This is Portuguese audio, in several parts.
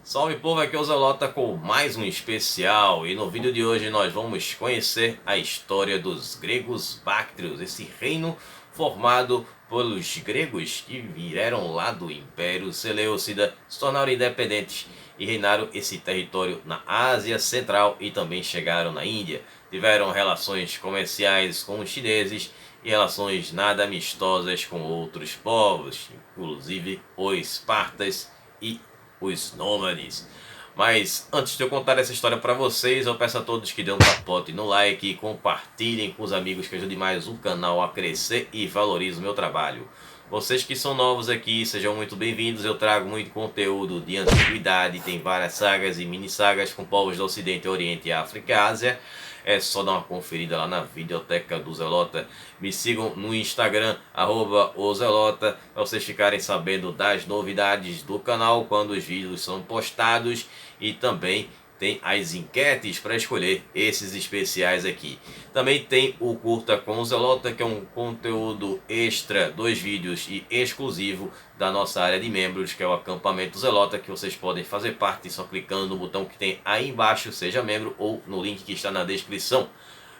Salve povo, aqui é o Zelota com mais um especial e no vídeo de hoje nós vamos conhecer a história dos gregos báctrios, esse reino formado pelos gregos que vieram lá do Império Seleucida, se tornaram independentes e reinaram esse território na Ásia Central e também chegaram na Índia. Tiveram relações comerciais com os chineses e relações nada amistosas com outros povos, inclusive os espartas e os nômades. Mas antes de eu contar essa história para vocês, eu peço a todos que dêem um capote no like e compartilhem com os amigos, que ajude mais o canal a crescer e valorizem o meu trabalho. Vocês que são novos aqui, sejam muito bem-vindos. Eu trago muito conteúdo de antiguidade, tem várias sagas e mini sagas com povos do Ocidente, Oriente, África e Ásia. É só dar uma conferida lá na videoteca do Zelota. Me sigam no Instagram, @ozelota, para vocês ficarem sabendo das novidades do canal quando os vídeos são postados. E também tem as enquetes para escolher esses especiais aqui. Também tem o Curta com o Zelota, que é um conteúdo extra, 2 vídeos e exclusivo da nossa área de membros, que é o Acampamento Zelota, que vocês podem fazer parte só clicando no botão que tem aí embaixo, seja membro, ou no link que está na descrição.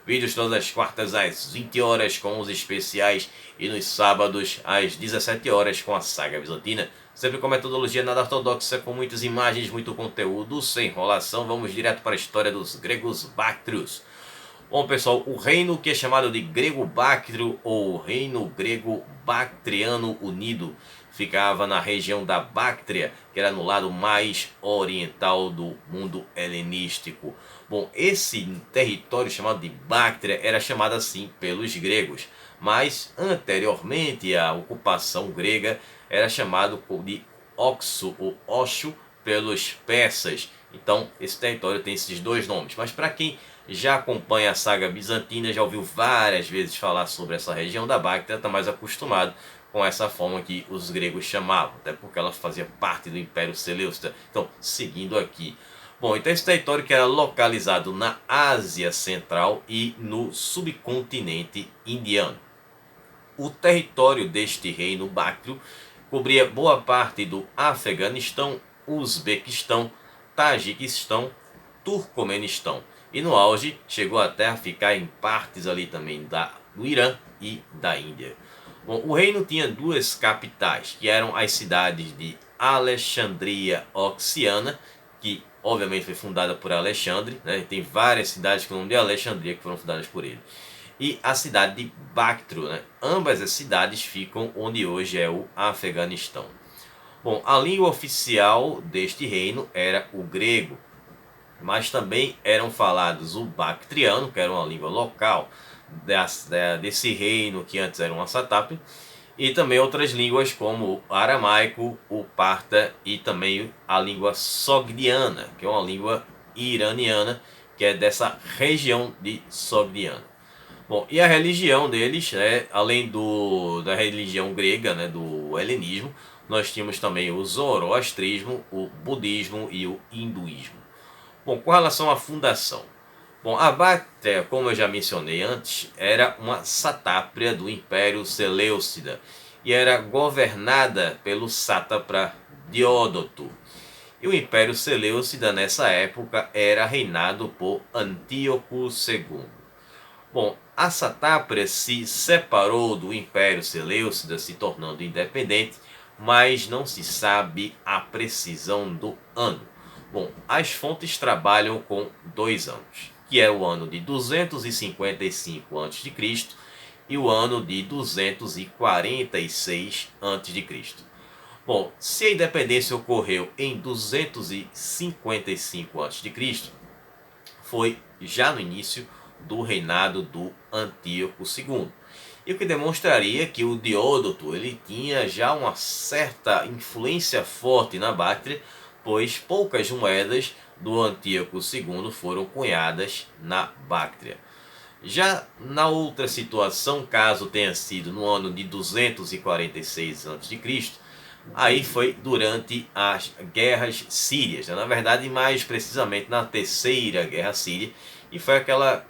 Vídeos todas as quartas às 20 horas com os especiais e nos sábados às 17 horas com a saga bizantina. Sempre com metodologia nada ortodoxa, com muitas imagens, muito conteúdo, sem enrolação. Vamos direto para a história dos gregos báctrios. Bom pessoal, o reino que é chamado de grego báctrio ou reino grego bactriano unido ficava na região da Báctria, que era no lado mais oriental do mundo helenístico. Bom, esse território chamado de Báctria era chamado assim pelos gregos, mas anteriormente à ocupação grega era chamado de Oxo ou Oxo pelos persas. Então esse território tem esses dois nomes, mas para quem já acompanha a saga bizantina, já ouviu várias vezes falar sobre essa região da Báctria, está mais acostumado com essa forma que os gregos chamavam, até porque ela fazia parte do Império Seleucida. Então, seguindo aqui. Bom, então esse território que era localizado na Ásia Central e no subcontinente indiano. O território deste reino báctrio cobria boa parte do Afeganistão, Uzbequistão, Tajiquistão, Turcomenistão. E no auge chegou até a ficar em partes ali também do Irã e da Índia. Bom, o reino tinha duas capitais, que eram as cidades de Alexandria Oxiana, que obviamente foi fundada por Alexandre, né? Tem várias cidades com o nome de Alexandria que foram fundadas por ele. E a cidade de Bactrio, né? Ambas as cidades ficam onde hoje é o Afeganistão. Bom, a língua oficial deste reino era o grego, mas também eram falados o bactriano, que era uma língua local desse reino que antes era uma satrapia, e também outras línguas como o aramaico, o parta e também a língua sogdiana, que é uma língua iraniana, que é dessa região de Sogdiana. Bom, e a religião deles, né, além da religião grega, né, do helenismo, nós tínhamos também o zoroastrismo, o budismo e o hinduísmo. Bom, com relação à fundação. Bom, a Bactria, como eu já mencionei antes, era uma satrapia do Império Seleucida e era governada pelo sátrapa Diódoto. E o Império Seleucida nessa época era reinado por Antíoco II. Bom, a satrapia se separou do Império Seleucida, se tornando independente, mas não se sabe a precisão do ano. Bom, as fontes trabalham com 2 anos, que é o ano de 255 a.C. e o ano de 246 a.C. Bom, se a independência ocorreu em 255 a.C., foi já no início do reinado do Antíoco II. E o que demonstraria que o Diódoto ele tinha já uma certa influência forte na Báctria, pois poucas moedas do Antíoco II foram cunhadas na Báctria. Já na outra situação, caso tenha sido no ano de 246 a.C., aí foi durante as guerras sírias, né? Na verdade, mais precisamente na Terceira Guerra Síria, e foi aquelas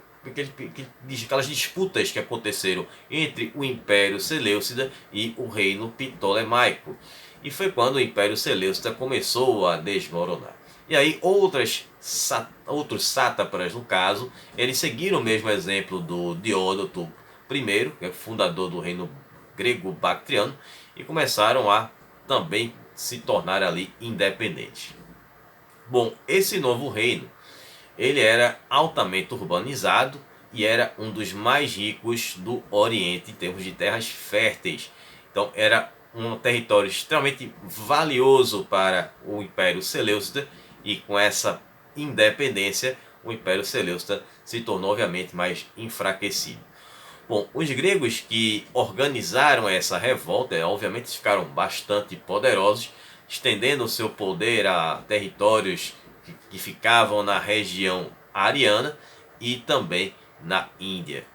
disputas que aconteceram entre o Império Seleucida e o Reino Ptolemaico. e foi quando o Império Seleucida começou a desmoronar. E aí outros sátrapas, no caso, eles seguiram o mesmo exemplo do Diódoto I, que é fundador do reino grego-bactriano, e começaram a também se tornar ali independentes. Bom, esse novo reino, ele era altamente urbanizado e era um dos mais ricos do Oriente em termos de terras férteis. Então era um território extremamente valioso para o Império Seleucida, e com essa independência o Império Seleucida se tornou obviamente mais enfraquecido. Bom, os gregos que organizaram essa revolta, obviamente ficaram bastante poderosos, estendendo o seu poder a territórios que ficavam na região ariana e também na Índia.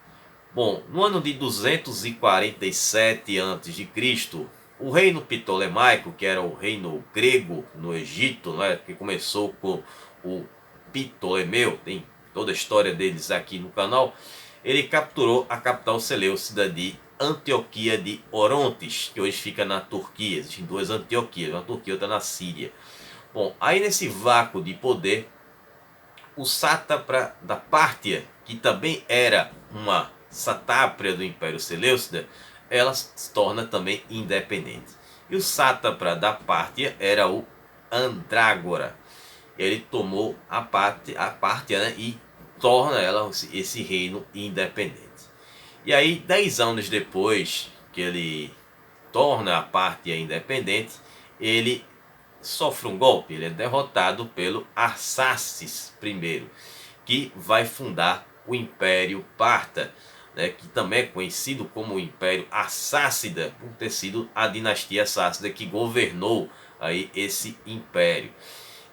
Bom, no ano de 247 a.C., o reino ptolemaico, que era o reino grego no Egito, né, que começou com o Ptolemeu, tem toda a história deles aqui no canal, ele capturou a capital seleucida de Antioquia de Orontes, que hoje fica na Turquia. Existem duas Antioquias, uma na Turquia e outra na Síria. Bom, aí nesse vácuo de poder, o sátrapa da Pártia, que também era uma satrapia do Império Seleucida, ela se torna também independente. E o sátrapa da Pártia era o Andrágora. Ele tomou a Pártia, né, e torna ela esse reino independente. E aí, 10 anos depois que ele torna a Pártia independente, ele sofre um golpe, ele é derrotado pelo Arsaces I, que vai fundar o Império Parta, né, que também é conhecido como o Império Arsácida, por ter sido a dinastia Arsácida que governou aí esse império,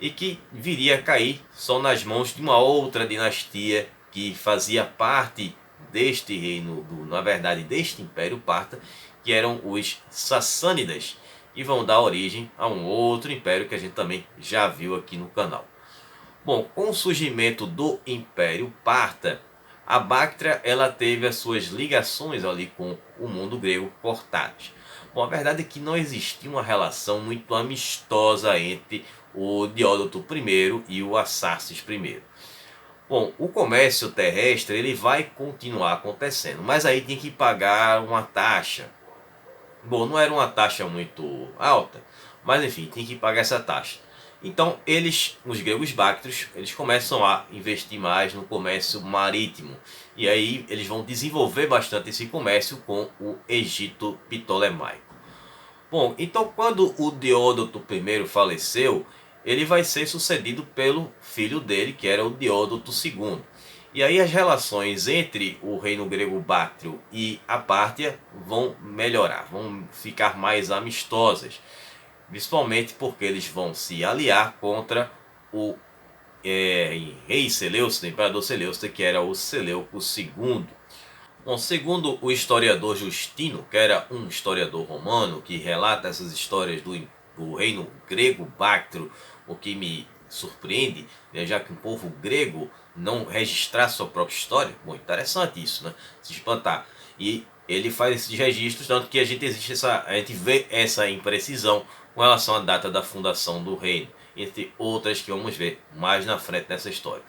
e que viria a cair só nas mãos de uma outra dinastia que fazia parte deste reino, na verdade deste Império Parta, que eram os Sassânidas, que vão dar origem a um outro império que a gente também já viu aqui no canal. Bom, com o surgimento do Império Parta, a Bactria ela teve as suas ligações ali com o mundo grego cortadas. Bom, a verdade é que não existia uma relação muito amistosa entre o Diódoto I e o Arsaces I. Bom, o comércio terrestre ele vai continuar acontecendo, mas aí tem que pagar uma taxa. Bom, não era uma taxa muito alta, mas enfim, tem que pagar essa taxa. Então eles, os gregos bactrios, eles começam a investir mais no comércio marítimo. E aí eles vão desenvolver bastante esse comércio com o Egito Ptolemaico. Bom, então quando o Diódoto I faleceu, ele vai ser sucedido pelo filho dele, que era o Diódoto II. E aí as relações entre o reino grego báctrio e a Pártia vão melhorar, vão ficar mais amistosas. Principalmente porque eles vão se aliar contra o rei Seleucida, o imperador Seleucida, que era o Seleuco II. Bom, segundo o historiador Justino, que era um historiador romano que relata essas histórias do reino grego-báctrio, o que me surpreende, né, já que um povo grego não registrar sua própria história. Bom, interessante isso, né? Se espantar. E ele faz esses registros, tanto que a gente vê essa imprecisão com relação à data da fundação do reino, entre outras que vamos ver mais na frente nessa história.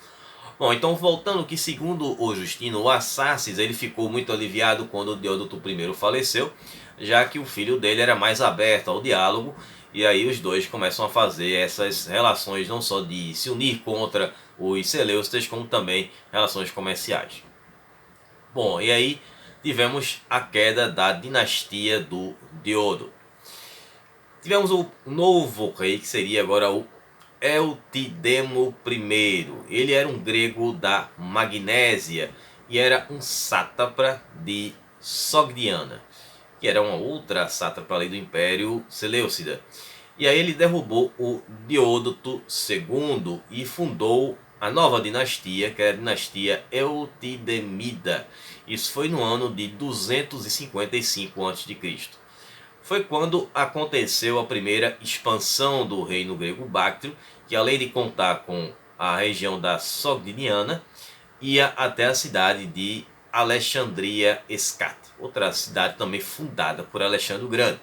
Bom, então voltando que segundo o Justino, o Arsaces ele ficou muito aliviado quando o Diódoto I faleceu, já que o filho dele era mais aberto ao diálogo, e aí os dois começam a fazer essas relações não só de se unir contra os Seleucidas, como também relações comerciais. Bom, e aí tivemos a queda da dinastia do Diódoto. Tivemos o novo rei, que seria agora o Eutidemo I. Ele era um grego da Magnésia e era um sátrapa de Sogdiana, que era uma outra sátrapa ali do Império Seleucida. E aí ele derrubou o Diódoto II e fundou a nova dinastia, que era a dinastia Eutidemida. Isso foi no ano de 255 a.C. Foi quando aconteceu a primeira expansão do reino grego-báctrio, que além de contar com a região da Sogdiana, ia até a cidade de Alexandria Escate, outra cidade também fundada por Alexandre o Grande.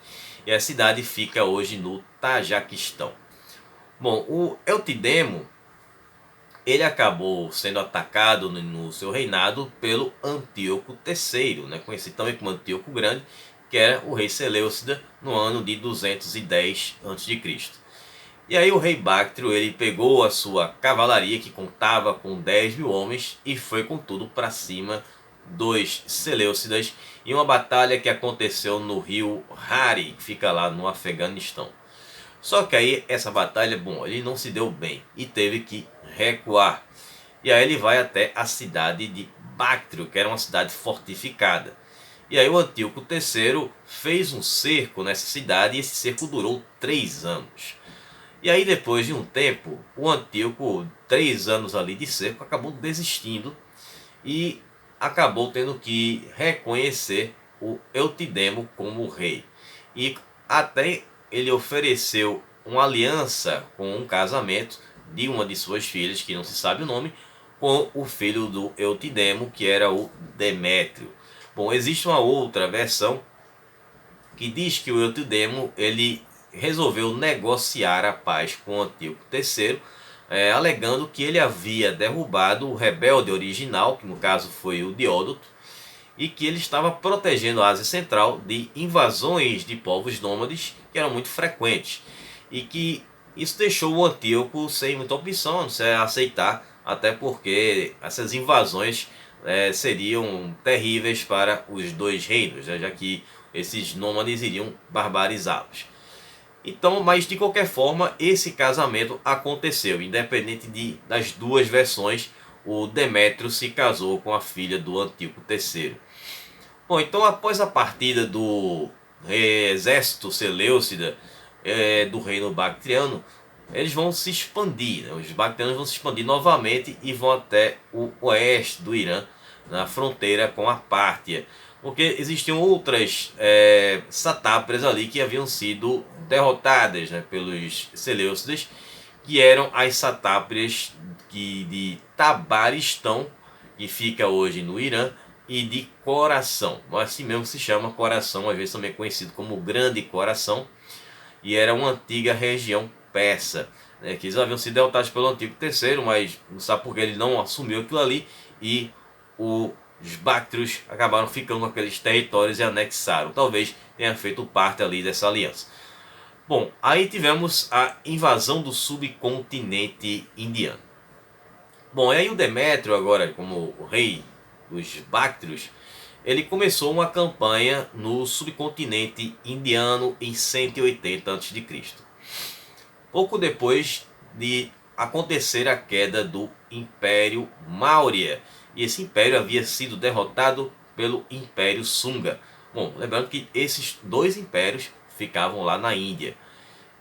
e a cidade fica hoje no Tajiquistão. Bom, o Eutidemo ele acabou sendo atacado no seu reinado pelo Antíoco III, né, conhecido também como Antíoco Grande, que era o rei Seleucida no ano de 210 a.C. E aí o rei Báctrio ele pegou a sua cavalaria, que contava com 10.000 homens, e foi com tudo para cima dos Seleucidas em uma batalha que aconteceu no rio Hari, que fica lá no Afeganistão. Só que aí essa batalha, bom, ele não se deu bem e teve que recuar. E aí ele vai até a cidade de Báctrio, que era uma cidade fortificada. E aí o Antíoco III fez um cerco nessa cidade e esse cerco durou 3 anos. E aí depois de um tempo, o Antíoco, 3 anos ali de cerco, acabou desistindo e acabou tendo que reconhecer o Eutidemo como rei. E até ele ofereceu uma aliança com um casamento de uma de suas filhas, que não se sabe o nome, com o filho do Eutidemo, que era o Demétrio. Bom, existe uma outra versão que diz que o Eutidemo ele resolveu negociar a paz com o Antíoco III, alegando que ele havia derrubado o rebelde original, que no caso foi o Diódoto, e que ele estava protegendo a Ásia Central de invasões de povos nômades que eram muito frequentes, e que isso deixou o Antíoco sem muita opção, a não ser aceitar, até porque essas invasões seriam terríveis para os dois reinos, né, já que esses nômades iriam barbarizá-los. Então, mas de qualquer forma, esse casamento aconteceu, independente das duas versões. O Demétrio se casou com a filha do Antíoco III. Bom, então após a partida do exército Seleucida do reino bactriano, eles vão se expandir, né? Os bactrianos vão se expandir novamente e vão até o oeste do Irã, na fronteira com a Pártia, porque existiam outras satápias ali que haviam sido derrotadas, né, pelos Seleucidas, que eram as satápias de Tabaristão, que fica hoje no Irã, e de Coração, assim mesmo se chama Coração, às vezes também conhecido como Grande Coração, e era uma antiga região persa, né, que eles haviam sido derrotados pelo Antíoco III, mas não sabe porque ele não assumiu aquilo ali, e os Báctrios acabaram ficando com aqueles territórios e anexaram. Talvez tenha feito parte ali dessa aliança. Bom, aí tivemos a invasão do subcontinente indiano. Bom, e aí o Demétrio, agora como o rei dos Báctrios, ele começou uma campanha no subcontinente indiano em 180 a.C. Pouco depois de acontecer a queda do Império Maurya, e esse império havia sido derrotado pelo Império Sunga. Bom, lembrando que esses dois impérios ficavam lá na Índia.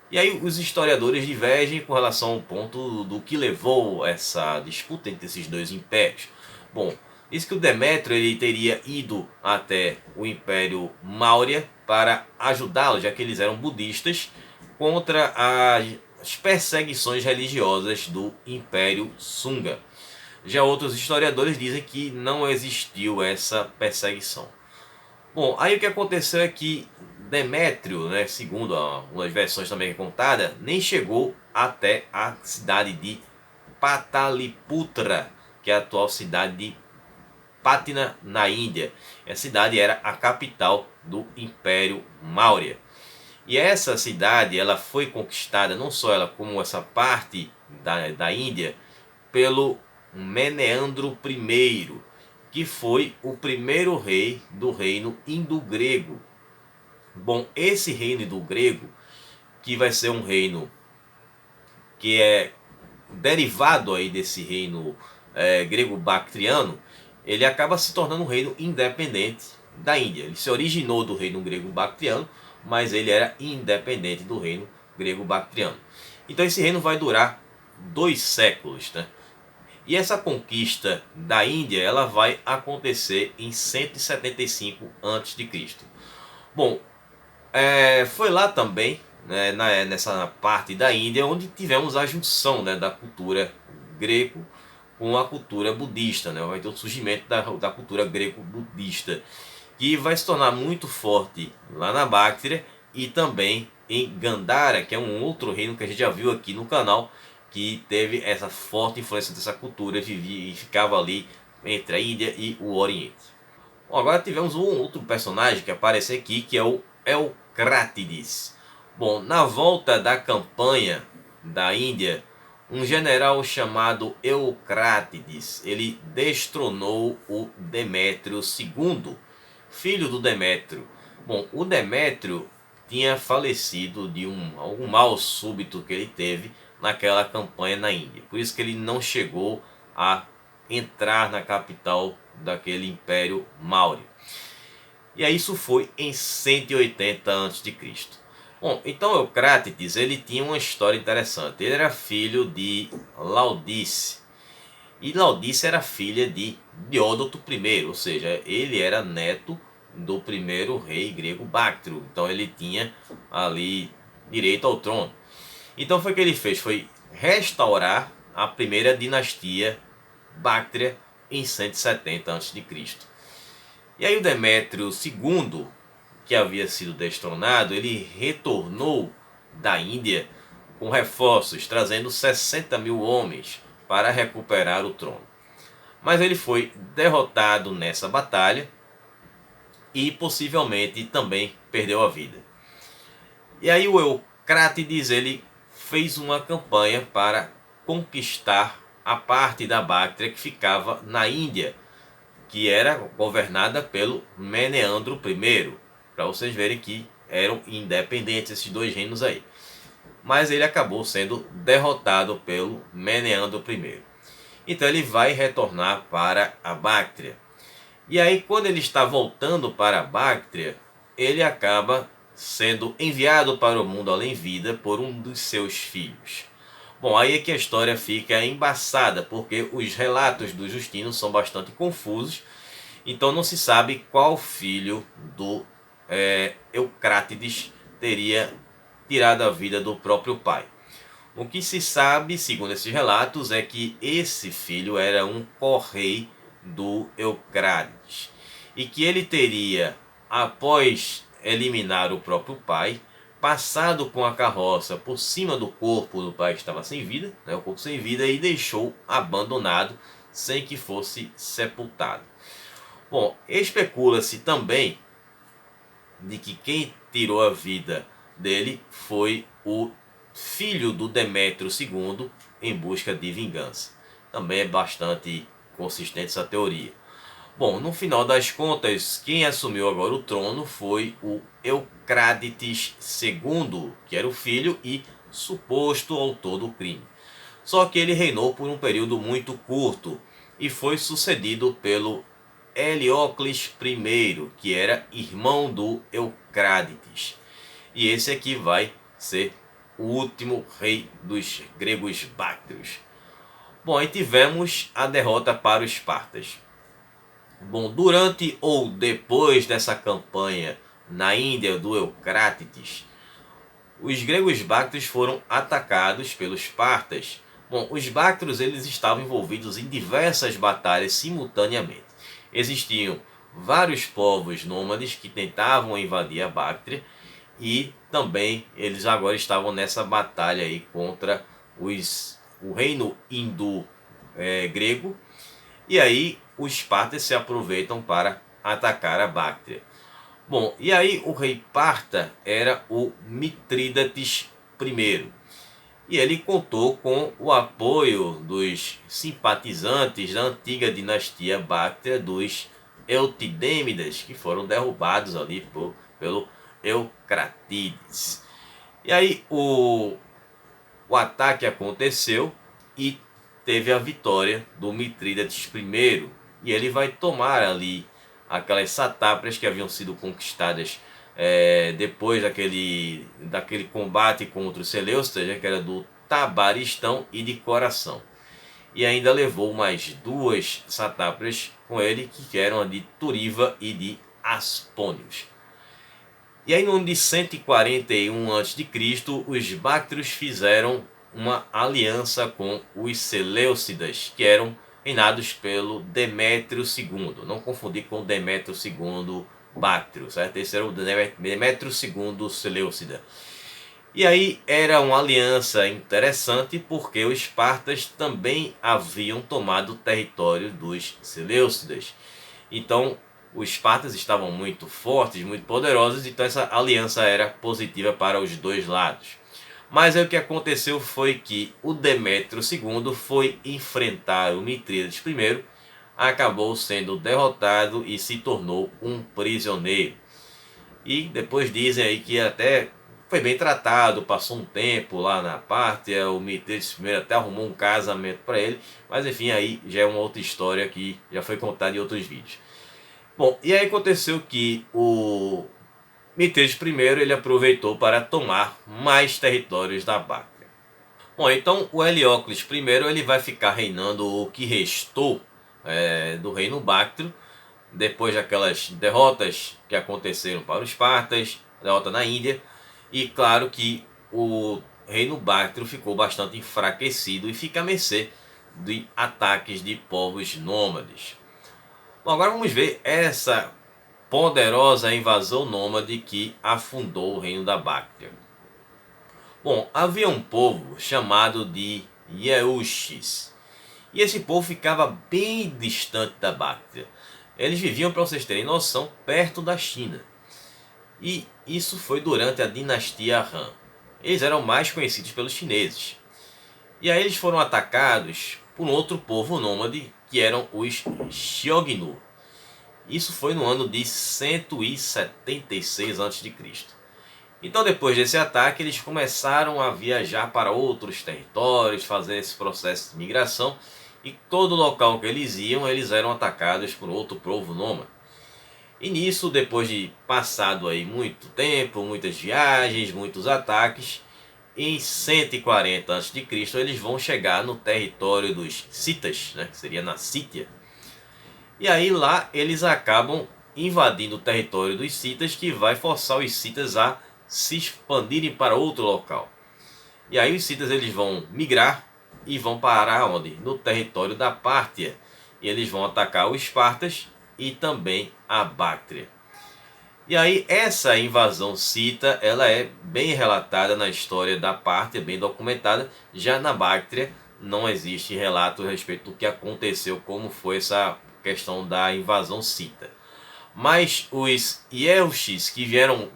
E aí os historiadores divergem com relação ao ponto do que levou essa disputa entre esses dois impérios. Bom, diz que o Demétrio ele teria ido até o Império Maurya para ajudá-los, já que eles eram budistas, contra as perseguições religiosas do Império Sunga. Já outros historiadores dizem que não existiu essa perseguição. Bom, aí o que aconteceu é que Demétrio, né, segundo uma das versões também contada, nem chegou até a cidade de Pataliputra, que é a atual cidade de Patna, na Índia. Essa cidade era a capital do Império Maurya. E essa cidade ela foi conquistada, não só ela como essa parte da Índia, pelo Meneandro I, que foi o primeiro rei do reino indo-grego. Bom, esse reino indo-grego, que vai ser um reino que é derivado aí desse reino grego-bactriano, ele acaba se tornando um reino independente da Índia. Ele se originou do reino grego-bactriano, mas ele era independente do reino grego-bactriano. Então esse reino vai durar 2 séculos, né? E essa conquista da Índia ela vai acontecer em 175 a.C. Bom, foi lá também, né, nessa parte da Índia, onde tivemos a junção, né, da cultura greco com a cultura budista, né? Vai ter o surgimento da cultura greco-budista, que vai se tornar muito forte lá na Báctria e também em Gandhara, que é um outro reino que a gente já viu aqui no canal, que teve essa forte influência dessa cultura, vivia e ficava ali entre a Índia e o Oriente. Bom, agora tivemos um outro personagem que aparece aqui, que é o Eucrátides. Bom, na volta da campanha da Índia, um general chamado Eucrátides, ele destronou o Demétrio II, filho do Demétrio. Bom, o Demétrio tinha falecido de algum mal súbito que ele teve naquela campanha na Índia. Por isso que ele não chegou a entrar na capital daquele Império Maurya. E aí isso foi em 180 a.C. Bom, então Eucrátides, ele tinha uma história interessante. Ele era filho de Laudice. E Laudice era filha de Diódoto I, ou seja, ele era neto do primeiro rei grego Báctrio. Então ele tinha ali direito ao trono. Então foi o que ele fez, foi restaurar a primeira dinastia Báctria em 170 a.C. E aí o Demétrio II, que havia sido destronado, ele retornou da Índia com reforços, trazendo 60 mil homens para recuperar o trono. Mas ele foi derrotado nessa batalha e possivelmente também perdeu a vida. E aí o Eucrátides, ele fez uma campanha para conquistar a parte da Báctria que ficava na Índia, que era governada pelo Meneandro I, para vocês verem que eram independentes esses dois reinos aí. Mas ele acabou sendo derrotado pelo Meneandro I. Então ele vai retornar para a Báctria. E aí quando ele está voltando para a Báctria, ele acaba sendo enviado para o mundo além-vida por um dos seus filhos. Bom, aí é que a história fica embaçada, porque os relatos do Justino são bastante confusos, então não se sabe qual filho do Eucrátides teria tirado a vida do próprio pai. O que se sabe, segundo esses relatos, é que esse filho era um correi do Eucrátides e que ele teria, após eliminar o próprio pai, passado com a carroça por cima do corpo do pai que estava sem vida, o corpo sem vida, e deixou abandonado sem que fosse sepultado. Bom, especula-se também de que quem tirou a vida dele foi o filho do Demétrio II em busca de vingança. Também é bastante consistente essa teoria. Bom, no final das contas, quem assumiu agora o trono foi o Eucrátides II, que era o filho e suposto autor do crime. Só que ele reinou por um período muito curto e foi sucedido pelo Heliócles I, que era irmão do Eucrátides. E esse aqui vai ser o último rei dos gregos báctrios. Bom, aí tivemos a derrota para os espartas. Bom, durante ou depois dessa campanha na Índia do Eucrátides, os gregos báctrios foram atacados pelos espartas. Bom, os báctrios eles estavam envolvidos em diversas batalhas simultaneamente. Existiam vários povos nômades que tentavam invadir a Báctria e também eles agora estavam nessa batalha aí contra o reino hindu grego. E aí os espartas se aproveitam para atacar a Báctria. Bom, e aí o rei parta era o Mitrídates I. E ele contou com o apoio dos simpatizantes da antiga dinastia Báctria, dos Eutidêmidas, que foram derrubados ali pelo Eucrátides. E aí o ataque aconteceu e teve a vitória do Mitrídates I. E ele vai tomar ali aquelas satáprias que haviam sido conquistadas depois daquele combate contra os Seleucidas, que era do Tabaristão e de Coração. E ainda levou mais duas satáprias com ele, que eram a de Turiva e de Aspônios. E aí no ano de 141 a.C., os báctrios fizeram uma aliança com os Seleucidas, que eram reinados pelo Demétrio II. Não confundir com Demétrio II, Báctrio, certo? Esse era o Demétrio II Seleucida. E aí era uma aliança interessante porque os espartas também haviam tomado o território dos Seleucidas. Então os espartas estavam muito fortes, muito poderosos, então essa aliança era positiva para os dois lados. Mas aí o que aconteceu foi que o Demétrio II foi enfrentar o Mitrídates I, acabou sendo derrotado e se tornou um prisioneiro. E depois dizem aí que até foi bem tratado, passou um tempo lá na Pártia, o Mitrídates I até arrumou um casamento para ele, mas enfim, aí já é uma outra história que já foi contada em outros vídeos. Bom, e aí aconteceu que o Mitrídates I ele aproveitou para tomar mais territórios da Báctria. Bom, então o Heliócles I ele vai ficar reinando o que restou do reino báctrio, depois daquelas derrotas que aconteceram para os espartas, derrota na Índia, e claro que o reino báctrio ficou bastante enfraquecido e fica à mercê de ataques de povos nômades. Bom, agora vamos ver essa poderosa invasão nômade que afundou o reino da Báctria. Bom, havia um povo chamado de Yeuxis, e esse povo ficava bem distante da Báctria. Eles viviam, para vocês terem noção, perto da China. E isso foi durante a dinastia Han. Eles eram mais conhecidos pelos chineses. E aí eles foram atacados por um outro povo nômade, que eram os Xiongnu. Isso foi no ano de 176 a.C. Então depois desse ataque eles começaram a viajar para outros territórios, fazer esse processo de migração, e todo local que eles iam eles eram atacados por outro povo nômade. E nisso, depois de passado aí muito tempo, muitas viagens, muitos ataques, em 140 a.C. eles vão chegar no território dos Citas, né, que seria na Sítia. E aí lá eles acabam invadindo o território dos Citas, que vai forçar os Citas a se expandirem para outro local. E aí os Citas eles vão migrar e vão parar onde? No território da Pártia. E eles vão atacar os Espartas e também a Báctria. E aí essa invasão cita, ela é bem relatada na história da Pártia, bem documentada. Já na Báctria não existe relato a respeito do que aconteceu, como foi essa questão da invasão cita. Mas os Yeuxis que vieram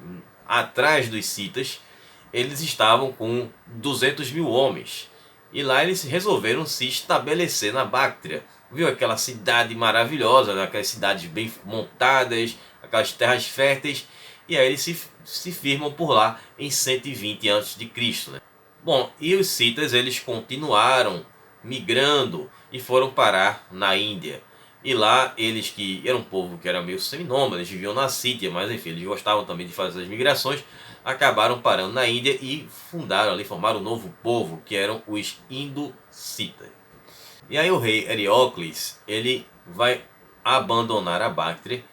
atrás dos citas, eles estavam com 200 mil homens. E lá eles resolveram se estabelecer na Báctria. Viu aquela cidade maravilhosa, né? Aquelas cidades bem montadas, aquelas terras férteis. E aí eles se firmam por lá em 120 a.C. Né? Bom, e os citas eles continuaram migrando e foram parar na Índia. E lá eles, que eram um povo que era meio seminômade, eles viviam na Sítia, mas enfim, eles gostavam também de fazer as migrações, acabaram parando na Índia e fundaram ali, formaram um novo povo, que eram os Indo-Citas. E aí o rei Heliócles, ele vai abandonar a Báctria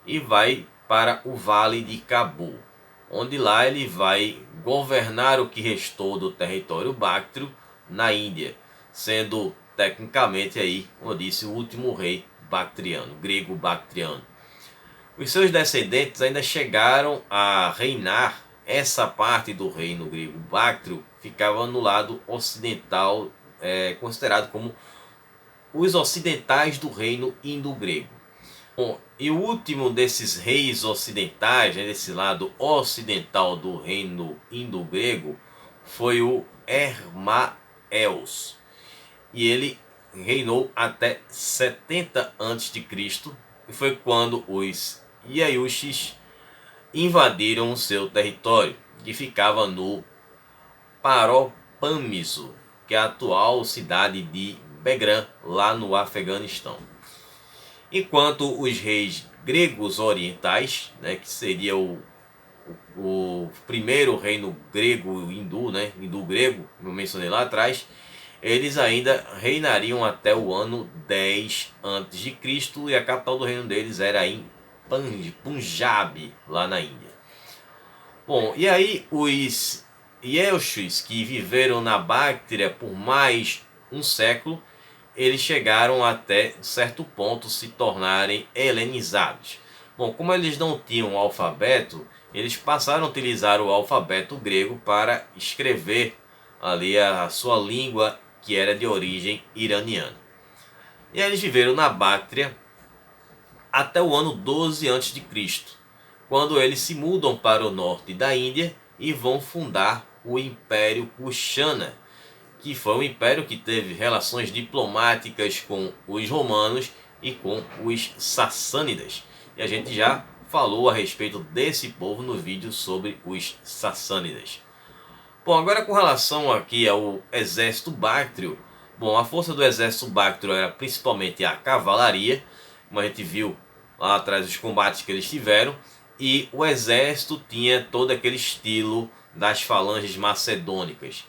e vai para o Vale de Cabul, onde lá ele vai governar o que restou do território báctrio na Índia, sendo tecnicamente aí, como eu disse, o último rei bactriano, grego bactriano. Os seus descendentes ainda chegaram a reinar. Essa parte do reino grego báctrio ficava no lado ocidental, considerado como os ocidentais do reino indo-grego. Bom, e o último desses reis ocidentais, né, desse lado ocidental do reino indo-grego, foi o Hermaeus. E ele reinou até 70 a.C. e foi quando os Yeuxis invadiram o seu território, que ficava no Paropamiso, que é a atual cidade de Begram, lá no Afeganistão. Enquanto os reis gregos orientais, né, que seria o primeiro reino grego hindu, né, hindu-grego, como eu mencionei lá atrás, eles ainda reinariam até o ano 10 a.C. e a capital do reino deles era em Punjab, lá na Índia. Bom, e aí os Yeuxis, que viveram na Báctria por mais um século, eles chegaram até certo ponto se tornarem helenizados. Bom, como eles não tinham alfabeto, eles passaram a utilizar o alfabeto grego para escrever ali a sua língua, que era de origem iraniana. E aí eles viveram na Báctria até o ano 12 a.C., quando eles se mudam para o norte da Índia e vão fundar o Império Kushana, que foi um império que teve relações diplomáticas com os romanos e com os sassânidas. E a gente já falou a respeito desse povo no vídeo sobre os sassânidas. Bom, agora com relação aqui ao exército báctrio, bom, a força do exército báctrio era principalmente a cavalaria, como a gente viu lá atrás os combates que eles tiveram, e o exército tinha todo aquele estilo das falanges macedônicas.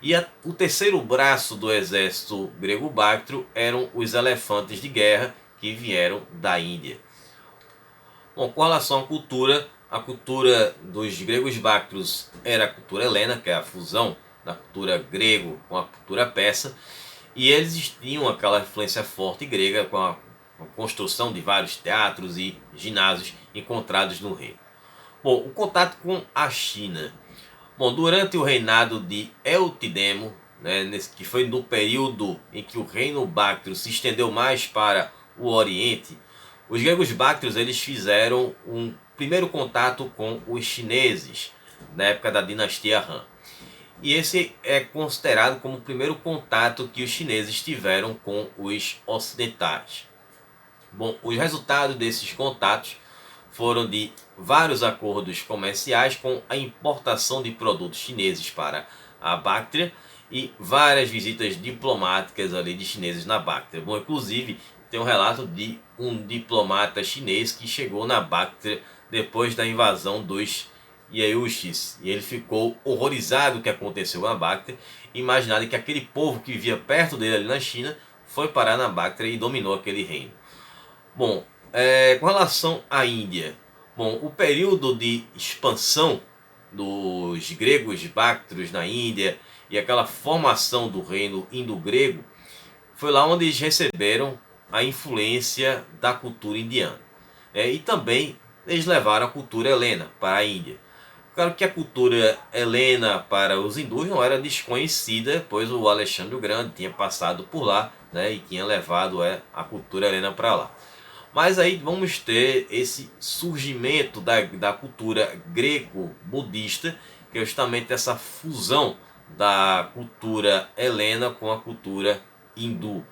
E o terceiro braço do exército grego-báctrio eram os elefantes de guerra que vieram da Índia. Bom, com relação à cultura, a cultura dos gregos báctrios era a cultura helena, que é a fusão da cultura grego com a cultura persa, e eles tinham aquela influência forte grega com a construção de vários teatros e ginásios encontrados no reino. Bom, o contato com a China. Bom, durante o reinado de Eutidemo, que foi no período em que o reino báctrio se estendeu mais para o Oriente, os gregos báctrios eles fizeram um primeiro contato com os chineses, na época da dinastia Han. E esse é considerado como o primeiro contato que os chineses tiveram com os ocidentais. Bom, os resultados desses contatos foram de vários acordos comerciais com a importação de produtos chineses para a Báctria e várias visitas diplomáticas ali de chineses na Báctria. Bom, inclusive tem um relato de um diplomata chinês que chegou na Báctria depois da invasão dos Yayushis, e ele ficou horrorizado com o que aconteceu na Báctria, imaginando que aquele povo que vivia perto dele ali na China foi parar na Báctria e dominou aquele reino. Bom, com relação à Índia, bom, o período de expansão dos gregos báctrios na Índia e aquela formação do reino indo-grego foi lá onde eles receberam a influência da cultura indiana. E também eles levaram a cultura helena para a Índia. Claro que a cultura helena para os hindus não era desconhecida, pois o Alexandre o Grande tinha passado por lá, e tinha levado a cultura helena para lá. Mas aí vamos ter esse surgimento da cultura greco-budista, que é justamente essa fusão da cultura helena com a cultura hindu.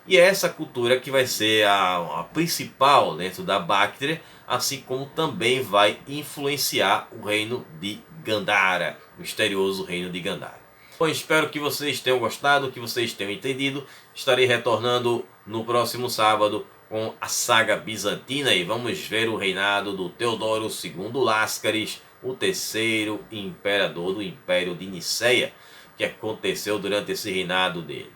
E é essa cultura que vai ser a principal dentro da Báctria, assim como também vai influenciar o reino de Gandhara, o misterioso reino de Gandhara. Bom, espero que vocês tenham gostado, que vocês tenham entendido. Estarei retornando no próximo sábado com a saga bizantina e vamos ver o reinado do Teodoro II Láscaris, o terceiro imperador do Império de Niceia, que aconteceu durante esse reinado dele.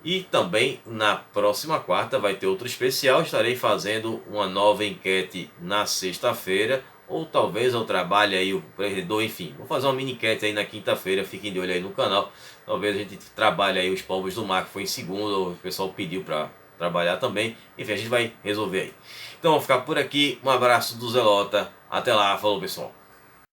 E também na próxima quarta vai ter outro especial, estarei fazendo uma nova enquete na sexta-feira, ou talvez eu trabalhe aí o perdedor, enfim, vou fazer uma mini enquete aí na quinta-feira, fiquem de olho aí no canal, talvez a gente trabalhe aí os povos do mar, que foi em segunda, o pessoal pediu para trabalhar também, enfim, a gente vai resolver aí. Então vou ficar por aqui, um abraço do Zelota, até lá, falou pessoal.